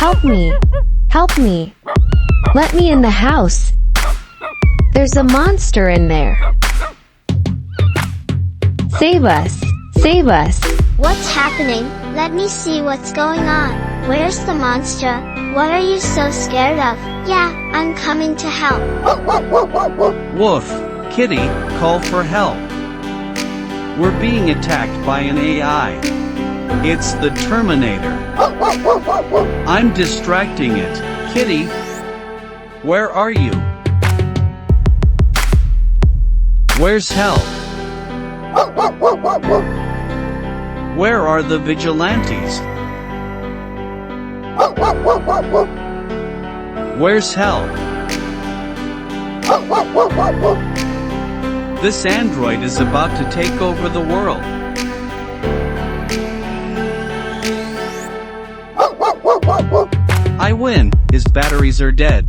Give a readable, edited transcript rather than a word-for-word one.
Help me! Help me! Let me in the house! There's a monster in there! Save us! Save us! What's happening? Let me see what's going on. Where's the monster? What are you so scared of? Yeah, I'm coming to help. Woof! Kitty, call for help. We're being attacked by an AI. It's the Terminator. I'm distracting it. Kitty, where are you? Where's help? Where are the vigilantes? Where's help? This android is about to take over the world. I win. His batteries are dead.